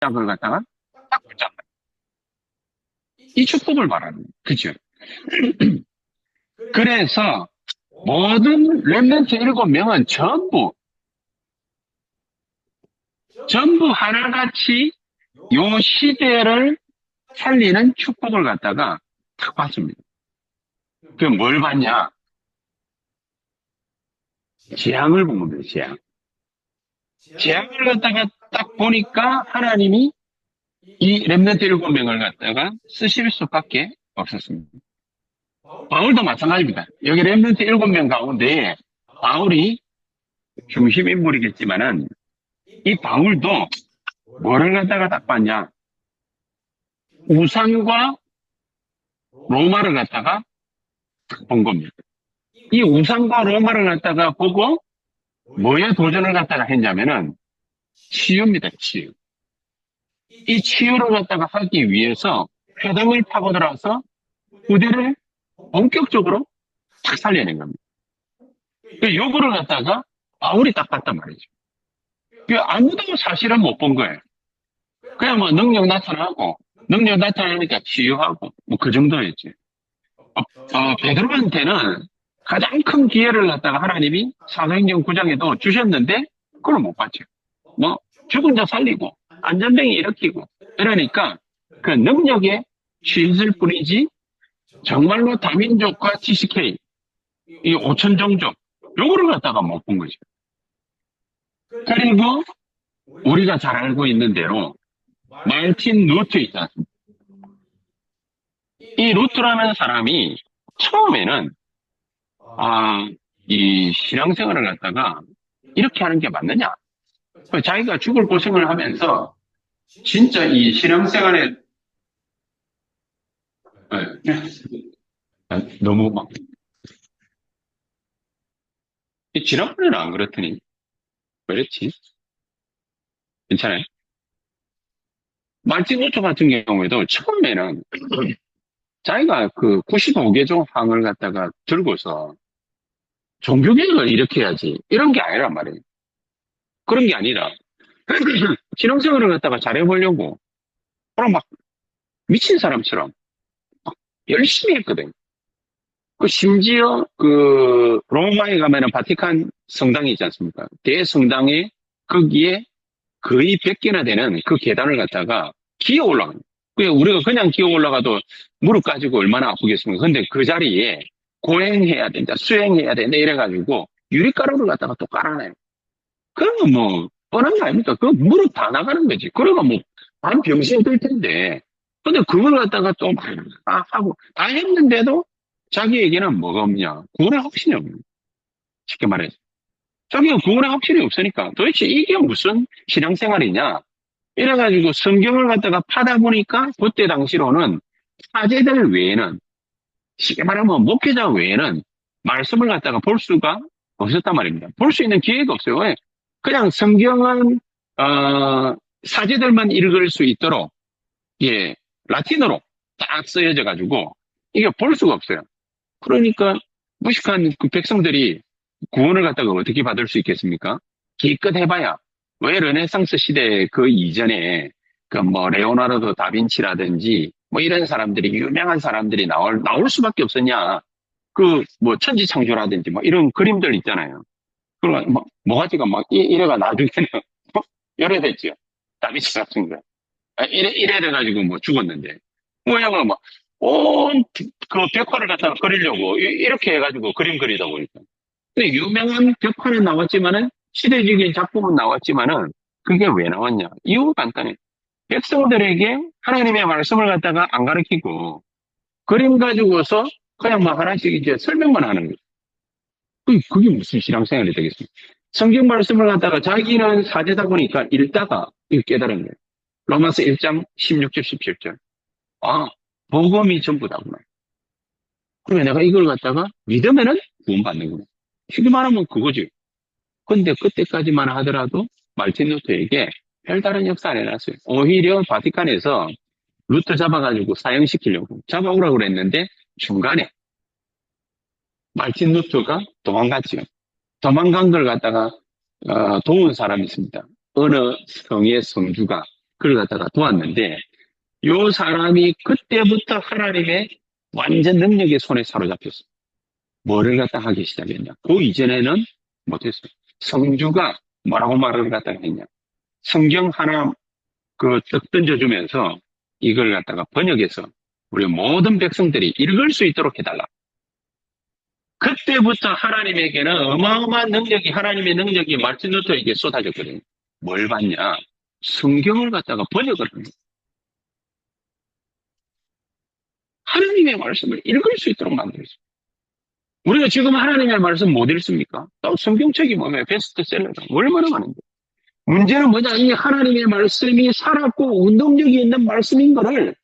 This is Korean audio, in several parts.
을 갖다가 딱 붙잡는 이 축복을 말하는 거예요. 그죠? 그래서 모든 렘넌트 7명은 전부 하나같이 요 시대를 살리는 축복을 갖다가 딱 받습니다. 그 뭘 받냐? 재앙을 본 겁니다. 재앙. 재앙을 갖다가 딱 보니까 하나님이 이 렘넌트 7명을 갖다가 쓰실 수밖에 없었습니다. 바울도 마찬가지입니다. 여기 렘넌트 7명 가운데 바울이 중심 인물이겠지만은 이 바울도 뭐를 갖다가 딱 봤냐? 우상과 로마를 갖다가 딱 본 겁니다. 이 우상과 로마를 갖다가 보고 뭐에 도전을 갖다가 했냐면은 치유입니다. 치유. 이 치유를 갖다가 하기 위해서 회당을 파고 들어와서 부대를 본격적으로 탁 살려낸 겁니다. 그 요거를 갖다가 바울이 딱 봤단 말이죠. 그 아무도 사실은 못 본 거예요. 그냥 뭐 능력 나타나고 능력 나타나니까 치유하고 뭐 그 정도였지. 베드로한테는 가장 큰 기회를 갖다가 하나님이 사도행전 9장에도 주셨는데 그걸 못 봤죠. 뭐 죽은 자 살리고 안전병이 일으키고 이러니까 그 능력에 취했을 뿐이지 정말로 다민족과 TCK 이 5천 종족 요거를 갖다가 못 본 거죠. 그리고 우리가 잘 알고 있는 대로 말틴 루트 있지 않습니까? 이 루트라는 사람이 처음에는 이 신앙생활을 갖다가 이렇게 하는 게 맞느냐? 자기가 죽을 고생을 하면서 진짜 이 신앙생활에 너무 막 지난번에는 안 그렇더니 왜 이랬지? 괜찮아요? 말틴 루터 같은 경우에도 처음에는 자기가 그 95개종 항을 갖다가 들고서 종교개혁을 일으켜야지 이런 게 아니란 말이에요. 그런 게 아니라 신앙생활을 갖다가 잘해보려고 그럼 막 미친 사람처럼 막 열심히 했거든. 그 심지어 그 로마에 가면은 바티칸 성당이 있지 않습니까? 대성당에 거기에 거의 100개나 되는 그 계단을 갖다가 기어 올라가요. 우리가 그냥 기어 올라가도 무릎 가지고 얼마나 아프겠습니까? 근데 그 자리에 고행해야 된다, 수행해야 된다 이래가지고 유리가루를 갖다가 또 깔아놔요. 그러면 뭐 뻔한 거 아닙니까? 그 무릎 다 나가는 거지. 그러면 뭐 반 병신 들 텐데. 근데 그걸 갖다가 또 막 하고 다 했는데도 자기에게는 뭐가 없냐? 구원의 확신이 없는 거예요. 쉽게 말해서. 자기가 구원의 확신이 없으니까 도대체 이게 무슨 신앙생활이냐? 이래가지고 성경을 갖다가 파다 보니까 그때 당시로는 사제들 외에는 쉽게 말하면 목회자 외에는 말씀을 갖다가 볼 수가 없었단 말입니다. 볼 수 있는 기회가 없어요. 왜? 그냥 성경은 사제들만 읽을 수 있도록 예 라틴어로 딱 쓰여져 가지고 이게 볼 수가 없어요. 그러니까 무식한 그 백성들이 구원을 갖다가 어떻게 받을 수 있겠습니까? 기껏 해봐야 왜 르네상스 시대 그 이전에 그 뭐 레오나르도 다빈치라든지 뭐 이런 사람들이 유명한 사람들이 나올 수밖에 없었냐? 그 뭐 천지창조라든지 뭐 이런 그림들 있잖아요. 그러니까 뭐 모가지가 막 이래가 나중에는 열애됐죠. 다빈치 같은 거. 이래 돼가지고 뭐 죽었는데. 뭐냐면 온 그 벽화를 갖다가 그리려고 이렇게 해가지고 그림 그리다 보니까. 근데 유명한 벽화는 나왔지만은 시대적인 작품은 나왔지만은 그게 왜 나왔냐? 이유가 간단해. 백성들에게 하나님의 말씀을 갖다가 안 가르치고 그림 가지고서 그냥 막 하나씩 이제 설명만 하는 거예요. 그게 무슨 신앙생활이 되겠습니까? 성경 말씀을 갖다가 자기는 사제다 보니까 읽다가 이거 깨달은 거예요. 로마서 1장 16절 17절. 아, 복음이 전부다구나. 그러면 내가 이걸 갖다가 믿으면은 구원받는구나. 쉽게 말하면 그거지. 근데 그때까지만 하더라도 말틴 루터에게 별다른 역사 안 해놨어요. 오히려 바티칸에서 루터 잡아가지고 사형시키려고 잡아오라고 그랬는데 중간에 말틴 루터가 도망갔죠. 도망간 걸 갖다가 도운 사람이 있습니다. 어느 성의 성주가 그걸 갖다가 도왔는데, 요 사람이 그때부터 하나님의 완전 능력의 손에 사로잡혔어. 뭐를 갖다 하기 시작했냐. 그 이전에는 못했어요. 성주가 뭐라고 말을 갖다가 했냐. 성경 하나 그 떡 던져주면서 이걸 갖다가 번역해서 우리 모든 백성들이 읽을 수 있도록 해달라. 그때부터 하나님에게는 어마어마한 능력이, 하나님의 능력이 말틴 루터에게 쏟아졌거든요. 뭘 봤냐? 성경을 갖다가 번역을 합니다. 하나님의 말씀을 읽을 수 있도록 만들었어요. 우리가 지금 하나님의 말씀 못 읽습니까? 또 성경책이 뭐면 베스트셀러다. 얼마나 많은데. 문제는 뭐냐? 이 하나님의 말씀이 살았고 운동력이 있는 말씀인 거를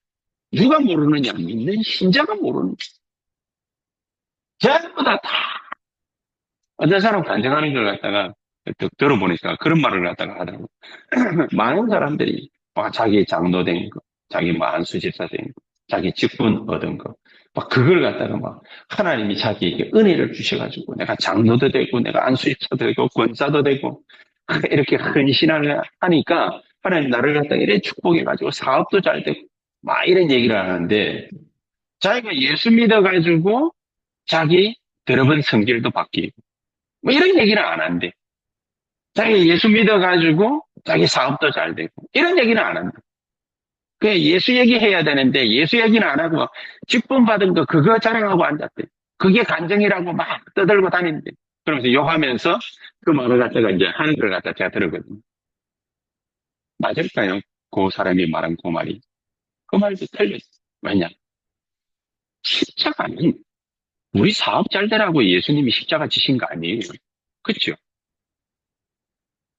누가 모르느냐? 믿는 신자가 모르는 거야. 전부 다 어떤 사람 간증하는 걸 갖다가 들어보니까 그런 말을 갖다가 하더라고. 많은 사람들이 자기 장로 된 거, 자기 뭐 안수집사 된 거, 자기 직분 얻은 거, 막 그걸 갖다가 막 하나님이 자기에게 은혜를 주셔가지고 내가 장로도 되고 내가 안수집사도 되고 권사도 되고 이렇게 헌신을 하니까 하나님 나를 갖다가 이래 축복해가지고 사업도 잘 되고 막 이런 얘기를 하는데 자기가 예수 믿어가지고 자기 여러분 성질도 바뀌고 뭐 이런 얘기는 안 한대. 자기 예수 믿어가지고 자기 사업도 잘 되고 이런 얘기는 안 한다. 그 예수 얘기해야 되는데 예수 얘기는 안 하고 직분 받은 거 그거 자랑하고 앉았대. 그게 간증이라고 막 떠들고 다닌대. 그러면서 욕하면서 그 말을 갖다가 이제 하는 걸 갖다 제가 들었거든요. 맞을까요? 그 사람이 말한 그 말이. 그 말도 틀렸어. 왜냐? 십자가는 우리 사업 잘 되라고 예수님이 십자가 지신 거 아니에요. 그렇죠?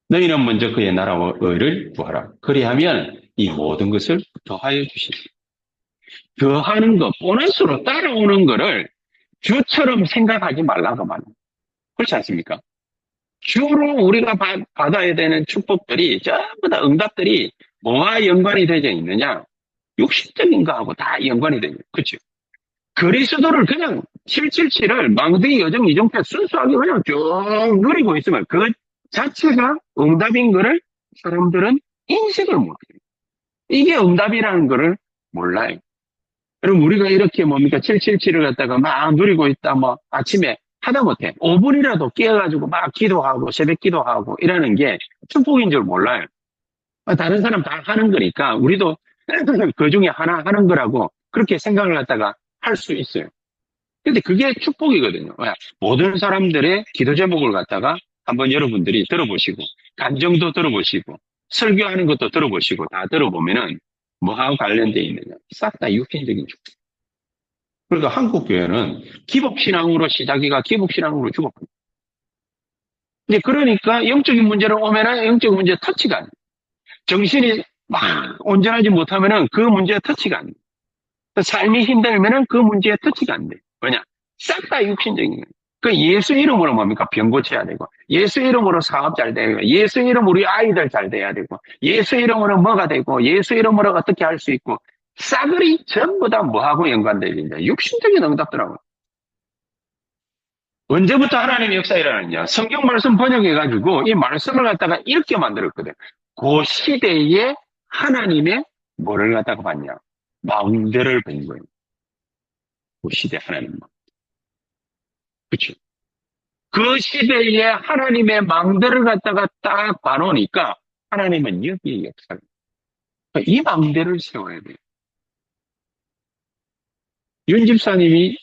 너희는 먼저 그의 나라와 의를 구하라. 그리하면 이 모든 것을 더하여 주시리. 더하는 거, 보너스로 따라오는 거를 주처럼 생각하지 말라고 말이에요. 그렇지 않습니까? 주로 우리가 받아야 되는 축복들이 전부 다 응답들이 뭐와 연관이 되어 있느냐? 육신적인 거하고 다 연관이 되죠. 그렇죠? 그리스도를 그냥 777을 망대의 여정 이정표 순수하게 그냥 쭉 누리고 있으면 그 자체가 응답인 거를 사람들은 인식을 못해요. 이게 응답이라는 거를 몰라요. 그럼 우리가 이렇게 뭡니까? 777을 갖다가 막 누리고 있다, 뭐, 아침에 하다못해 5분이라도 깨어가지고 막 기도하고 새벽 기도하고 이러는 게 축복인 줄 몰라요. 다른 사람 다 하는 거니까 우리도 그 중에 하나 하는 거라고 그렇게 생각을 갖다가 할 수 있어요. 근데 그게 축복이거든요. 모든 사람들의 기도 제목을 갖다가 한번 여러분들이 들어보시고, 간정도 들어보시고, 설교하는 것도 들어보시고, 다 들어보면은 뭐하고 관련되어 있느냐. 싹 다 육신적인 축복. 그러니까 한국교회는 기복신앙으로 시작이가 기복신앙으로 죽었거든요. 근데 그러니까 영적인 문제를 오면은 영적인 문제 터치가 안 돼요. 정신이 막 온전하지 못하면은 그 문제가 터치가 안 돼요. 삶이 힘들면은 그 문제가 터치가 안 돼요. 왜냐? 싹 다 육신적인 거예요. 그 예수 이름으로 뭡니까? 병 고쳐야 되고, 예수 이름으로 사업 잘 되고, 예수 이름으로 우리 아이들 잘 돼야 되고, 예수 이름으로 뭐가 되고, 예수 이름으로 어떻게 할 수 있고, 싸그리 전부 다 뭐하고 연관되어 있냐? 육신적인 응답더라고요. 언제부터 하나님의 역사 일어났냐? 성경 말씀 번역해가지고 이 말씀을 갖다가 이렇게 만들었거든. 그 시대에 하나님의 뭐를 갖다가 봤냐? 마음대를 본 거예요. 그 시대 하나님 마음. 그렇죠? 그 시대에 하나님의 망대를 갖다가 딱 봐놓으니까 하나님은 여기에 역사를. 이 망대를 세워야 돼요. 윤 집사님이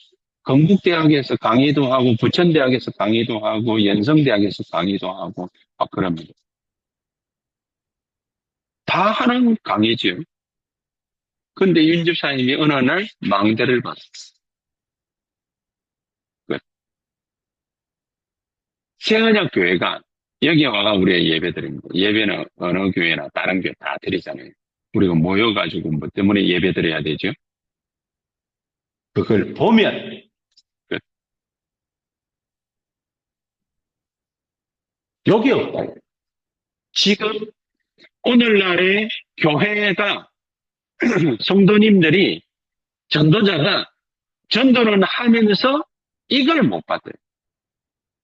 건국대학에서 강의도 하고 부천대학에서 강의도 하고 연성대학에서 강의도 하고 막 그럽니다. 다 하는 강의죠. 근데 윤 집사님이 어느 날 망대를 봤어요. 세언약 교회가 여기 와가 우리의 예배드립니다. 예배는 어느 교회나 다른 교회 다 드리잖아요. 우리가 모여가지고 뭐 때문에 예배 드려야 되죠? 그걸 보면 여기 없다. 지금 오늘날의 교회가 성도님들이 전도자가 전도를 하면서 이걸 못 받아요.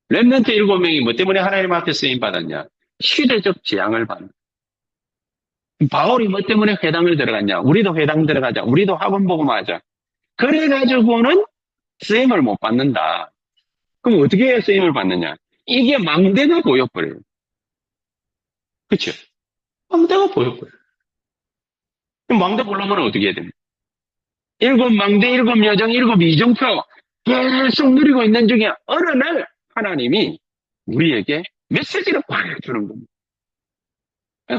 렘넌트 7명이 뭐 때문에 하나님 앞에 쓰임 받았냐? 시대적 재앙을 받는. 바울이 뭐 때문에 회당을 들어갔냐? 우리도 회당 들어가자. 우리도 학원 복음하자. 그래가지고는 쓰임을 못 받는다. 그럼 어떻게 해야 쓰임을 받느냐? 이게 망대가 보여버려요. 그쵸? 망대가 보여버려요. 그럼 망대 보려면 어떻게 해야 됩니까? 일곱 망대, 일곱 여정, 일곱 이정표 계속 누리고 있는 중에 어느 날 하나님이 우리에게 메시지를 꽉 주는 겁니다.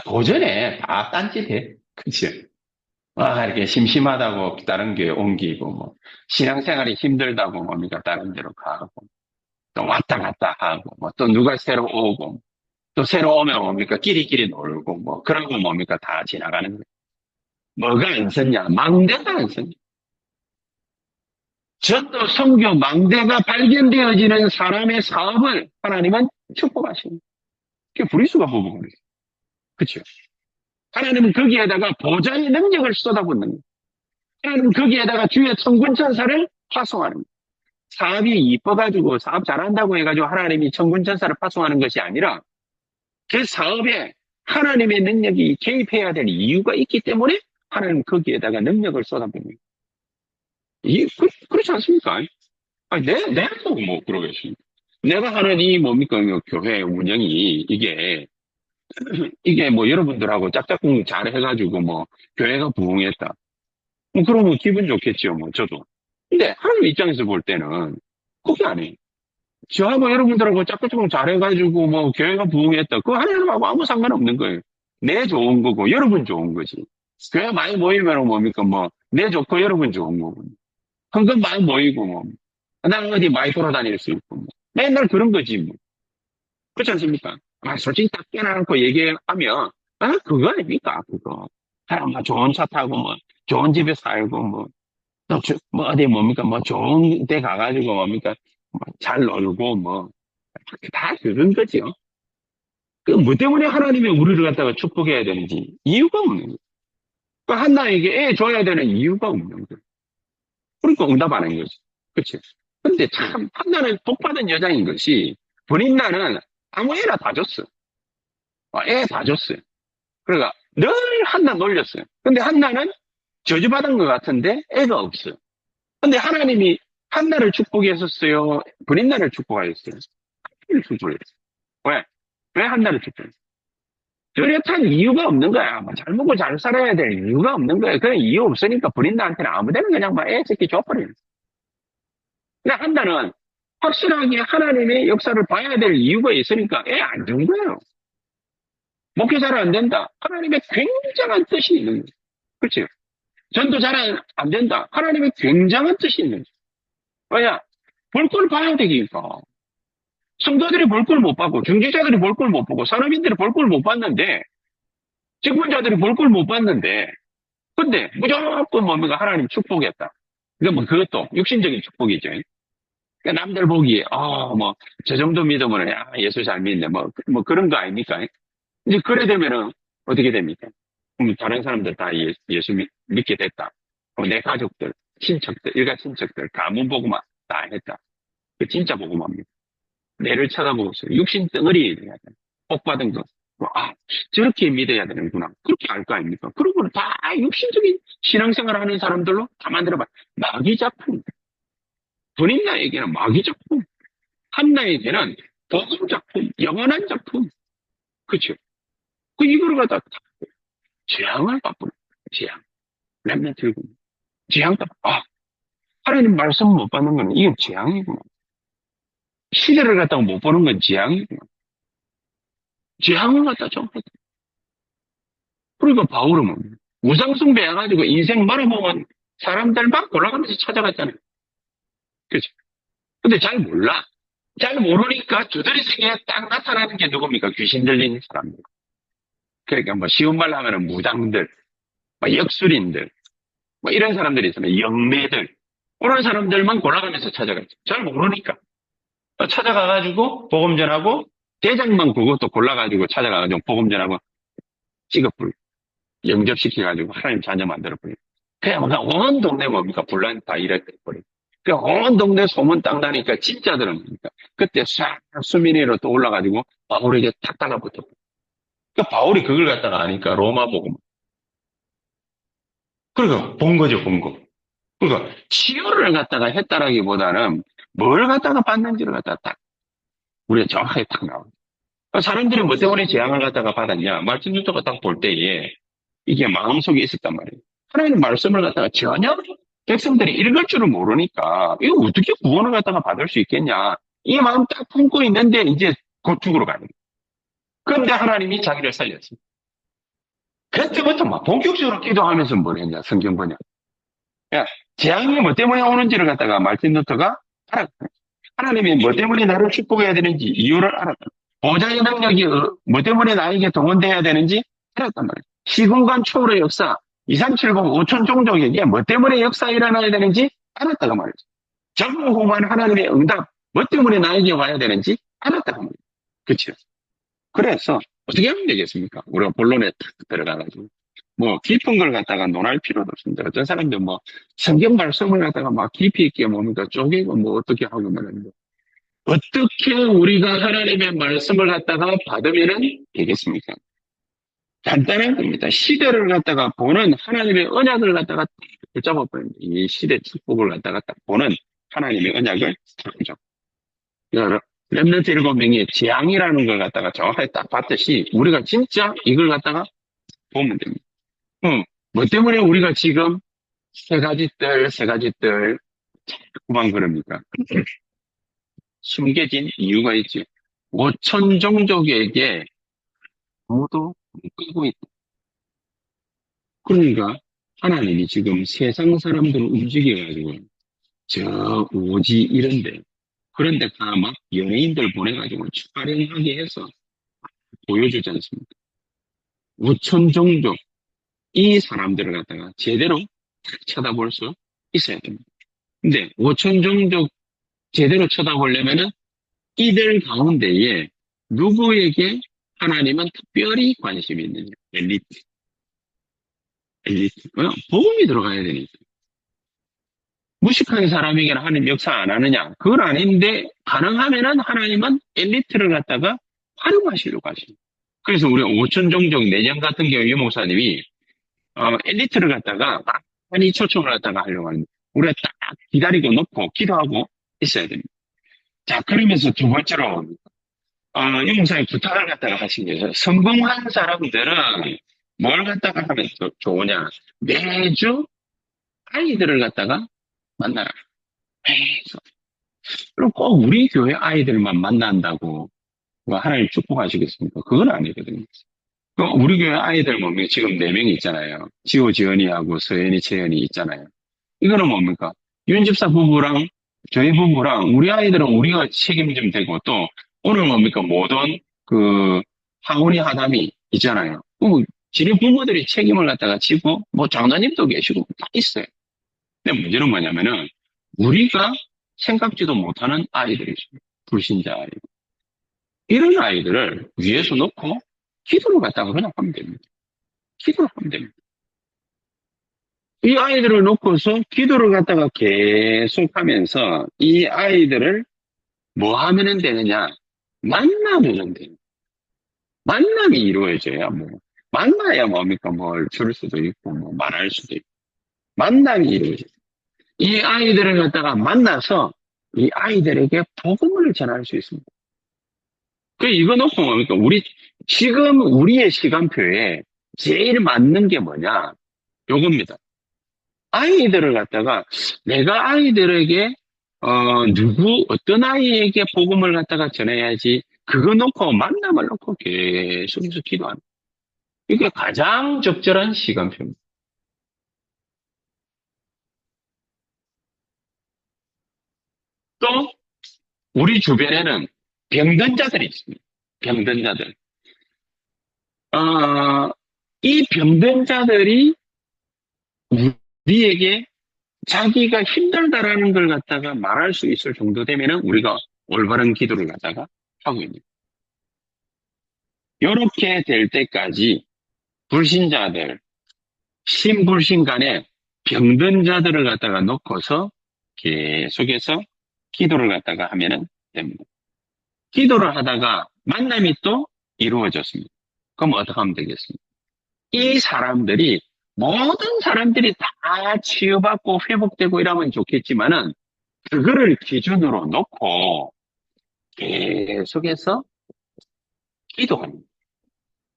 고전에 다 딴짓해. 그치? 이렇게 심심하다고 다른 게 옮기고, 뭐, 신앙생활이 힘들다고 뭡니까? 다른 데로 가고, 또 왔다 갔다 하고, 뭐, 또 누가 새로 오고, 또 새로 오면 뭡니까? 끼리끼리 놀고, 뭐, 그러고 뭡니까? 다 지나가는 거예요. 뭐가 안 썼냐? 망대가 안 썼냐? 전도 선교 망대가 발견되어지는 사람의 사업을 하나님은 축복하십니다. 그게 불리수가 부부가 그래요. 그쵸? 하나님은 거기에다가 보좌의 능력을 쏟아붓는 거예요. 하나님은 거기에다가 주의 천군천사를 파송하는 거예요. 사업이 이뻐가지고 사업 잘한다고 해가지고 하나님이 천군천사를 파송하는 것이 아니라 그 사업에 하나님의 능력이 개입해야 될 이유가 있기 때문에 하나님 거기에다가 능력을 쏟아붓는 거예요. 그렇지 않습니까? 아니, 내가 뭐 그러겠습니까? 내가 하는 이 뭡니까? 교회 운영이 이게 뭐 여러분들하고 짝짝꿍 잘 해가지고 뭐 교회가 부흥했다. 뭐 그러면 기분 좋겠지요, 뭐 저도. 근데 하나님 입장에서 볼 때는 그게 아니에요. 저하고 여러분들하고 짝짝꿍 잘 해가지고 뭐 교회가 부흥했다. 그거 하나님하고 아무 상관없는 거예요. 내 좋은 거고 여러분 좋은 거지. 교회 많이 모이면 뭡니까? 뭐 내 좋고 여러분 좋은 거고. 헌금 많이 모이고 뭐. 나는 어디 많이 돌아다닐 수 있고 뭐. 맨날 그런 거지 뭐. 그렇지 않습니까? 솔직히 딱 깨어나놓고 얘기하면, 그거 아닙니까, 그거. 뭐 좋은 차 타고, 뭐, 좋은 집에 살고, 뭐, 또, 뭐, 어디 뭡니까, 뭐, 좋은 데 가가지고, 뭡니까, 뭐잘 놀고, 뭐, 다 그런 거죠. 뭐 때문에 하나님이 우리를 갖다가 축복해야 되는지, 이유가 없는 거예요. 그 한나에게 애 줘야 되는 이유가 없는 거예요. 그러니까 응답 안 한 거지. 그치? 근데 참, 한나는 복받은 여자인 것이, 본인나는 아무 애나 다 줬어. 애 다 줬어요. 그러니까 늘 한나 놀렸어요. 근데 한나는 저주받은 것 같은데 애가 없어요. 근데 하나님이 한나를 축복했었어요? 브린나를 축복하셨어요? 하나님을 축복했어요. 왜? 왜 한나를 축복했어요? 뚜렷한 이유가 없는 거야. 뭐 잘 먹고 잘 살아야 될 이유가 없는 거야. 그런 이유 없으니까 브린나한테는 아무데나 그냥 애 새끼 줘버려요. 근데 한나는 확실하게 하나님의 역사를 봐야 될 이유가 있으니까 애 안 준 거예요. 목회 잘 안 된다. 하나님의 굉장한 뜻이 있는 거예요. 그렇지? 전도 잘 안 된다. 하나님의 굉장한 뜻이 있는 거예요. 왜냐? 볼 걸 봐야 되니까. 성도들이 볼 걸 못 봤고, 중지자들이 볼 걸 못 보고, 산업인들이 볼 걸 못 봤는데, 직분자들이 볼 걸 못 봤는데, 근데 무조건 뭡니까? 하나님 축복했다. 그러니까 뭐 그것도 육신적인 축복이죠. 그러니까 남들 보기에, 뭐, 저 정도 믿으면, 야, 예수 잘 믿네. 뭐 그런 거 아닙니까? 이제 그래 되면은 어떻게 됩니까? 그럼 다른 사람들 다 예수 믿게 됐다. 그럼 내 가족들, 친척들, 일가 친척들 가문 복음화 다 했다. 그 진짜 복음화입니다. 내를 쳐다보고 있어요. 육신 덩어리 해야 돼. 복 받은 거. 저렇게 믿어야 되는구나. 그렇게 알 거 아닙니까? 그러고 다 육신적인 신앙생활 하는 사람들로 다 만들어봐. 마귀 작품. 본인나에게는 마귀 작품. 한나에게는 복음 작품, 영원한 작품. 그쵸? 이거를 갖다 재앙을 바꾸는 재앙. 렘넌트 고 재앙 하나님 말씀 못 받는 건 이건 재앙이구나. 시대를 갖다가 못 보는 건 재앙이구나. 재앙을 갖다 좀 했다. 그러니까 바울은 뭐 우상숭배해가지고 인생 말아먹은 사람들 막 골라가면서 찾아갔잖아요. 그죠? 근데 잘 몰라. 잘 모르니까 두드리세계에 딱 나타나는 게 누굽니까? 귀신 들린 사람들. 그러니까 뭐 쉬운 말로 하면은 무당들, 뭐 역술인들, 뭐 이런 사람들이 있으면 영매들, 그런 사람들만 골라가면서 찾아갔죠. 잘 모르니까. 찾아가가지고 복음 전하고 대장만 그것도 골라가지고 찾아가가지고 복음 전하고 찍어불 영접시켜가지고 하나님 자녀 만들어버려. 그냥 온 동네 뭡니까? 불난 다 이랬버려. 온 동네 소문 딱 나니까 진짜들은 뭡니까? 그때 싹 수민회로 또 올라가지고 바울에게 탁 달라붙어. 바울이 그걸 갖다가 아니까 로마 복음. 그러니까 본 거죠, 본 거. 그러니까 치료를 갖다가 했다라기보다는 뭘 갖다가 받는지를 갖다가 딱 우리가 정확하게 딱 나와요. 사람들이 뭐 때문에 재앙을 갖다가 받았냐? 말씀 준토가 딱 볼 때에 이게 마음속에 있었단 말이에요. 하나님 말씀을 갖다가 전혀 백성들이 읽을 줄을 모르니까 이거 어떻게 구원을 갖다가 받을 수 있겠냐? 이 마음 딱 품고 있는데 이제 곧 죽으러 가는 거예요. 그런데 하나님이 자기를 살렸습니다. 그때부터 막 본격적으로 기도하면서 뭘 했냐? 성경 번역. 야, 재앙이 뭐 때문에 오는지를 갖다가 말틴 루터가 알았다. 하나님이 뭐 때문에 나를 축복해야 되는지 이유를 알았다. 보좌의 능력이 뭐 때문에 나에게 동원돼야 되는지 알았단 말이에요. 시공간 초월의 역사, 2, 3, 7, 0, 5천 종족에게 뭐 때문에 역사 일어나야 되는지 알았다고 말이죠. 전무후무한 하나님의 응답, 뭐 때문에 나에게 와야 되는지 알았다고 말이죠. 그렇죠. 그래서 어떻게 하면 되겠습니까? 우리가 본론에 탁 들어가가지고. 뭐 깊은 걸 갖다가 논할 필요도 없습니다. 어떤 사람들 뭐 성경 말씀을 갖다가 막 깊이 있게 뭡니까 쪼개고 뭐 어떻게 하고 말하는데 어떻게 우리가 하나님의 말씀을 갖다가 받으면은 되겠습니까? 간단한 겁니다. 시대를 갖다가 보는 하나님의 언약을 갖다가 딱 붙잡아 버립니다. 이 시대 축복을 갖다가 딱 보는 하나님의 언약을 딱 붙잡아. 렘넌트 7명의 재앙이라는 걸 갖다가 정확하게 딱 봤듯이 우리가 진짜 이걸 갖다가 보면 됩니다. 뭐 때문에 우리가 지금 세 가지 뜰 자꾸만 그럽니까? 숨겨진 이유가 있지. 5천 종족에게 아무도 못 가고 있다. 그러니까 하나님이 지금 세상 사람들을 움직여가지고 저 오지 이런데 그런데 다 막 연예인들 보내가지고 촬영하게 해서 보여주지 않습니까? 5천 종족 이 사람들을 갖다가 제대로 쳐다볼 수 있어야 됩니다. 근데 5천 종족 제대로 쳐다보려면은 이들 가운데에 누구에게 하나님은 특별히 관심이 있느냐? 엘리트. 엘리트. 복음이 들어가야 되니까. 무식한 사람에게는 하나님 역사 안 하느냐? 그건 아닌데, 가능하면은 하나님은 엘리트를 갖다가 활용하시려고 하십니다. 그래서 우리 5천 종족 내년 같은 경우 유 목사님이, 엘리트를 갖다가 많이 초청을 갖다가 하려고 하는데, 우리가 딱 기다리고 놓고 기도하고 있어야 됩니다. 자, 그러면서 두 번째로, 유 목사님 부탁을 갖다가 하신 게, 성공한 사람들은 뭘 갖다가 하면 좋으냐? 매주 아이들을 갖다가 만나라. 매주. 그리고 꼭 우리 교회 아이들만 만난다고 하나님 축복하시겠습니까? 그건 아니거든요. 우리 교회 아이들 뭡니까? 지금 4명이 있잖아요. 지호, 지연이하고 서연이, 채연이 있잖아요. 이거는 뭡니까? 윤 집사 부부랑 저희 부부랑 우리 아이들은 우리가 책임지면 되고 또 오늘 뭡니까? 모든 하원이 하담이 있잖아요. 지네 부모들이 책임을 갖다가 지고 뭐 장로님도 계시고 다 있어요. 근데 문제는 뭐냐면은 우리가 생각지도 못하는 아이들이 있습니다. 불신자 아이들. 이런 아이들을 위에서 놓고 기도를 갖다가 그냥 하면 됩니다. 기도를 하면 됩니다. 이 아이들을 놓고서 기도를 갖다가 계속 하면서 이 아이들을 뭐 하면 되느냐? 만나면 돼요. 만남이 이루어져야 뭐, 만나야 뭡니까? 뭘 줄 수도 있고, 뭐 말할 수도 있고. 만남이 이루어져요. 이 아이들을 갖다가 만나서 이 아이들에게 복음을 전할 수 있습니다. 이거 놓고 뭡니까? 지금 우리의 시간표에 제일 맞는 게 뭐냐? 요겁니다. 아이들을 갖다가 내가 아이들에게 어떤 아이에게 복음을 갖다가 전해야지 그거 놓고 만남을 놓고 계속해서 기도하는 이게 가장 적절한 시간표입니다. 또 우리 주변에는 병든 자들이 있습니다. 병든 자들. 이 병든 자들이 우리에게 자기가 힘들다라는 걸 갖다가 말할 수 있을 정도 되면은 우리가 올바른 기도를 갖다가 하고 있는. 이렇게 될 때까지 불신자들, 신불신 간에 병든 자들을 갖다가 놓고서 계속해서 기도를 갖다가 하면은 됩니다. 기도를 하다가 만남이 또 이루어졌습니다. 그럼 어떻게 하면 되겠습니까? 이 사람들이 모든 사람들이 다 다 치유받고 회복되고 이러면 좋겠지만은, 그거를 기준으로 놓고 계속해서 기도하는 거예요.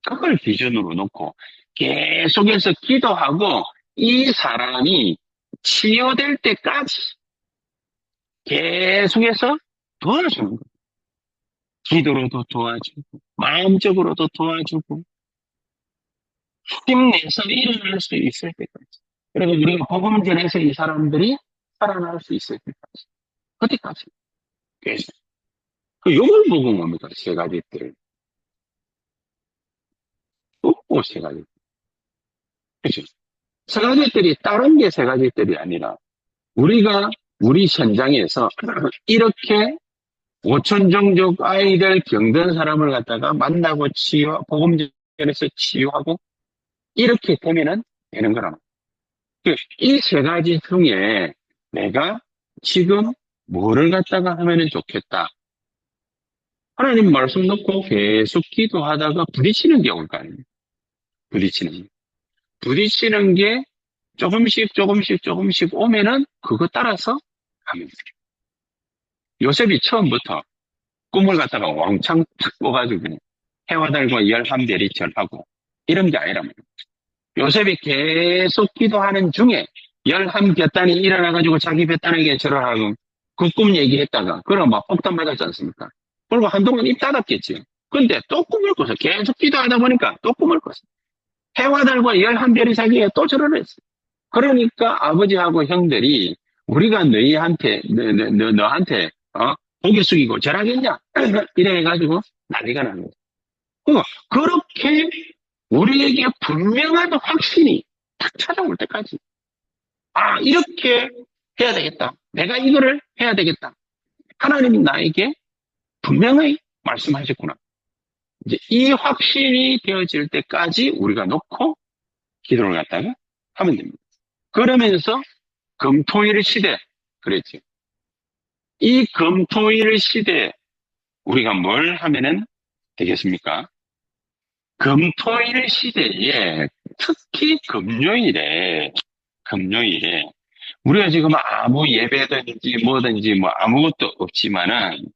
그걸 기준으로 놓고 계속해서 기도하고 이 사람이 치유될 때까지 계속해서 도와주는 거예요. 기도로도 도와주고, 마음적으로도 도와주고, 힘내서 일어날 수 있을 때까지. 그리고 우리가 복음 전해서 이 사람들이 살아날 수 있을 때까지. 그때까지. 계속. 그 욕을 보고 뭡니까? 세 가지 들. 또 세 가지. 그죠? 세 가지들이 다른 게 세 가지들이 아니라 우리가 우리 현장에서 이렇게 5천 종족 아이들 병든 사람을 갖다가 만나고 복음 전해서 치유하고 이렇게 되면은 되는 거라. 이 세 가지 중에 내가 지금 뭐를 갖다가 하면은 좋겠다. 하나님 말씀 놓고 계속 기도하다가 부딪히는 게 올 거 아닙니까? 부딪히는 게. 부딪히는 게 조금씩 오면은 그거 따라서 가면 돼요. 요셉이 처음부터 꿈을 갖다가 왕창 탁 꿔가지고 해와 달과 열한 별이 절하고 이런 게 아니라 말이에요. 요셉이 계속 기도하는 중에 열한 볕단이 일어나가지고 자기 볕단에게 절을 하고 그 꿈 얘기했다가 그럼 막 폭탄 맞았지 않습니까? 그리고 한동안 입 닫았겠지. 근데 또 꿈을 꿨어. 계속 기도하다 보니까 또 꿈을 꿨어. 해와 달과 열한 별이 자기에 또 절을 했어. 그러니까 아버지하고 형들이 우리가 너한테 고개 숙이고 절하겠냐? 이래가지고 난리가 나는 거야. 그렇게 우리에게 분명한 확신이 딱 찾아올 때까지 이렇게 해야 되겠다. 내가 이거를 해야 되겠다. 하나님이 나에게 분명히 말씀하셨구나. 이제 이 확신이 되어질 때까지 우리가 놓고 기도를 갖다가 하면 됩니다. 그러면서 금토일 시대, 그랬죠. 이 금토일 시대, 우리가 뭘 하면은 되겠습니까? 금토일 시대에, 특히 금요일에, 우리가 지금 아무 예배든지 뭐든지 뭐 아무것도 없지만은,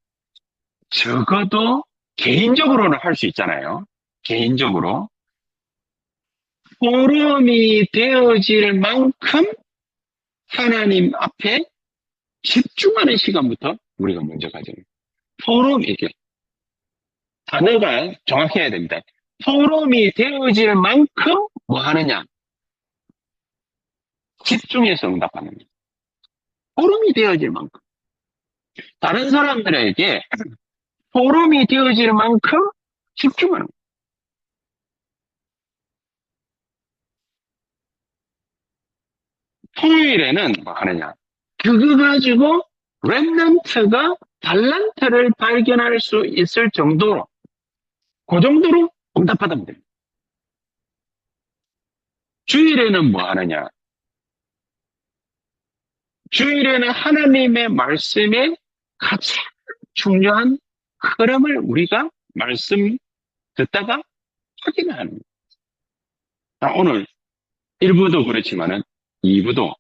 적어도 개인적으로는 할 수 있잖아요. 개인적으로. 포럼이 되어질 만큼 하나님 앞에 집중하는 시간부터 우리가 먼저 가져요. 포럼, 이게 단어가 정확해야 됩니다. 포럼이 되어질 만큼 뭐 하느냐? 집중해서 응답하는 거예요. 포럼이 되어질 만큼. 다른 사람들에게 포럼이 되어질 만큼 집중하는 거예요. 토요일에는 뭐 하느냐? 그거 가지고 랩런트가 달란트를 발견할 수 있을 정도로 그 정도로 응답하면 됩니다. 주일에는 뭐 하느냐? 주일에는 하나님의 말씀에 가장 중요한 흐름을 우리가 말씀 듣다가 확인하는 거예요. 오늘 1부도 그렇지만은 2부도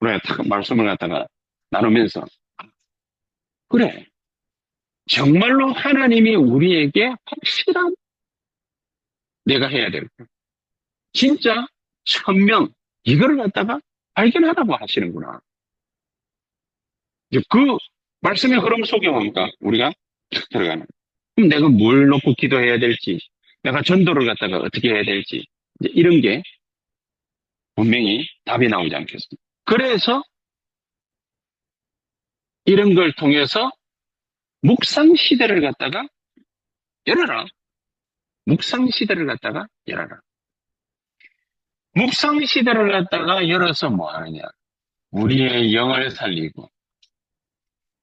우리가 딱 말씀을 갖다가 나누면서 그래, 정말로 하나님이 우리에게 확실한 내가 해야 될 거. 진짜 천명 이거를 갖다가 발견하라고 하시는구나. 이제 그 말씀의 흐름 속에 보니까 우리가 탁 들어가는. 그럼 내가 뭘 놓고 기도해야 될지, 내가 전도를 갖다가 어떻게 해야 될지, 이제 이런 게 분명히 답이 나오지 않겠습니까? 그래서 이런 걸 통해서 묵상 시대를 갖다가 열어라. 묵상 시대를 갖다가 열어라. 묵상 시대를 갖다가 열어서 뭐 하느냐? 우리의 영을 살리고,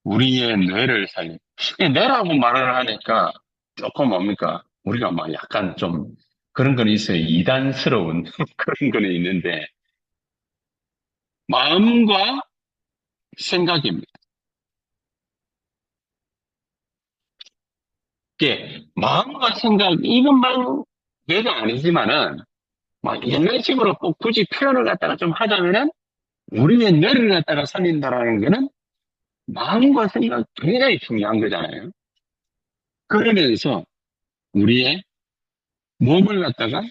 우리의 뇌를 살리고. 뇌라고 말을 하니까 조금 뭡니까? 우리가 막 약간 좀 그런 건 있어요. 이단스러운 그런 거는 있는데, 마음과 생각입니다. 이게 마음과 생각, 이것만 얘가 아니지만은, 막 옛날식으로 꼭 굳이 표현을 갖다가 좀 하자면은, 우리의 뇌를 갖다가 살린다라는 거는 마음과 생각 굉장히 중요한 거잖아요. 그러면서 우리의 몸을 갖다가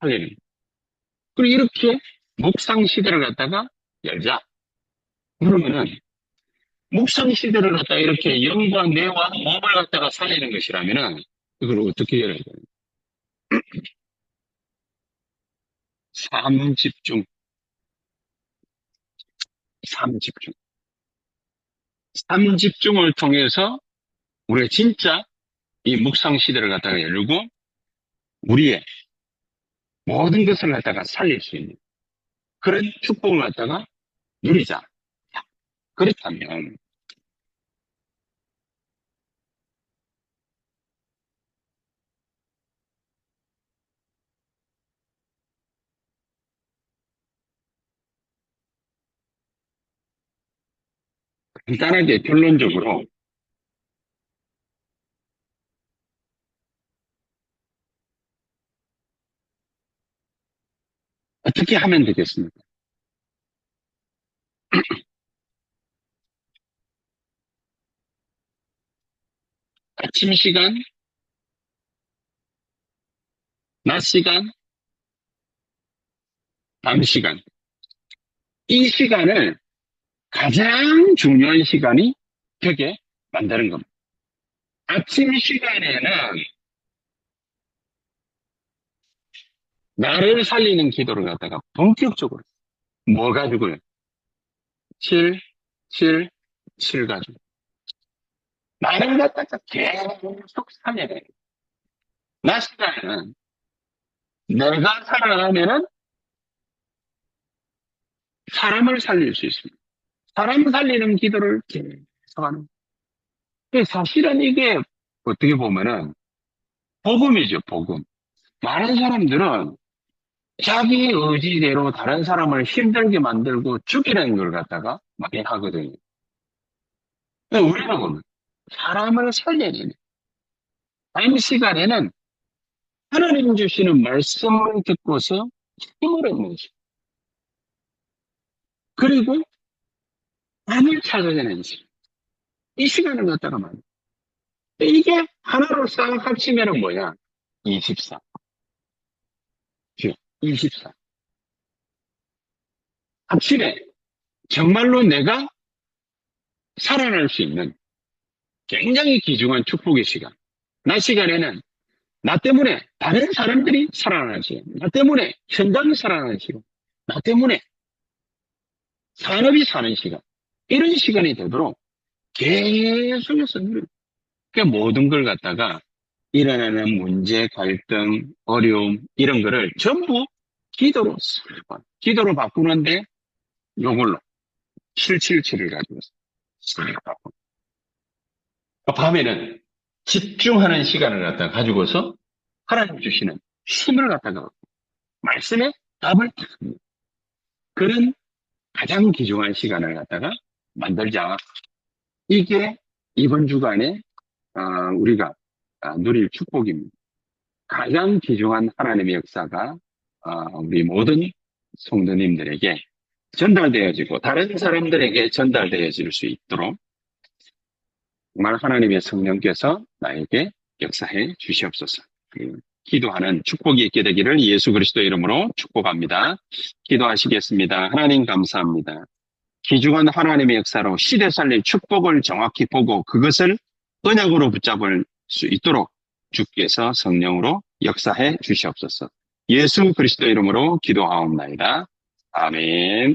살리는 거예요. 그리고 이렇게 묵상 시대를 갖다가 열자. 그러면은 묵상 시대를 갖다가 이렇게 영과 뇌와 몸을 갖다가 살리는 것이라면은 이걸 어떻게 열어야 돼요? 삶집중, 삶집중. 삶집중을 통해서 우리가 진짜 이 묵상 시대를 갖다가 열고 우리의 모든 것을 갖다가 살릴 수 있는 그런 축복을 갖다가 누리자. 그렇다면 간단하게 결론적으로 어떻게 하면 되겠습니까? 아침 시간, 낮 시간, 밤 시간. 이 시간을 가장 중요한 시간이 되게 만드는 겁니다. 아침 시간에는 나를 살리는 기도를 갖다가 본격적으로 뭐 가지고요? 7, 7, 7 가지고. 나를 갖다가 계속 살려야 돼요. 낮 시간에는 내가 살아나면은 사람을 살릴 수 있습니다. 사람 살리는 기도를 계속 하는. 사실은 이게 어떻게 보면은 복음이죠, 복음. 많은 사람들은 자기 의지대로 다른 사람을 힘들게 만들고 죽이는 걸 갖다가 많이 하거든요. 근데 우리는 보면 사람을 살려야 되는. 다음 시간에는 하나님 주시는 말씀을 듣고서 힘을 얻는 시 그리고 남을 찾아내는 시 이 시간을 갖다가 말이야. 이게 하나로 싹 합치면은 뭐야? 24. 24. 합치면 정말로 내가 살아날 수 있는 굉장히 귀중한 축복의 시간. 낮 시간에는 나 때문에 다른 사람들이 살아나는 시간. 나 때문에 현장이 살아나는 시간. 나 때문에 산업이 사는 시간. 이런 시간이 되도록 계속해서 누려. 그 모든 걸 갖다가 일어나는 문제, 갈등, 어려움, 이런 거를 전부 기도로 기도로 바꾸는데 요걸로 777을 가지고 바꾸는. 밤에는 집중하는 시간을 갖다가 가지고서 하나님 주시는 힘을 갖다가 말씀에 답을 찾습니다. 그런 가장 귀중한 시간을 갖다가 만들자. 이게 이번 주간에 우리가 누릴 축복입니다. 가장 귀중한 하나님의 역사가 우리 모든 성도님들에게 전달되어지고 다른 사람들에게 전달되어질 수 있도록 정말 하나님의 성령께서 나에게 역사해 주시옵소서. 기도하는 축복이 있게 되기를 예수 그리스도의 이름으로 축복합니다. 기도하시겠습니다. 하나님 감사합니다. 귀중한 하나님의 역사로 시대 살릴 축복을 정확히 보고 그것을 언약으로 붙잡을 수 있도록 주께서 성령으로 역사해 주시옵소서. 예수 그리스도 이름으로 기도하옵나이다. 아멘.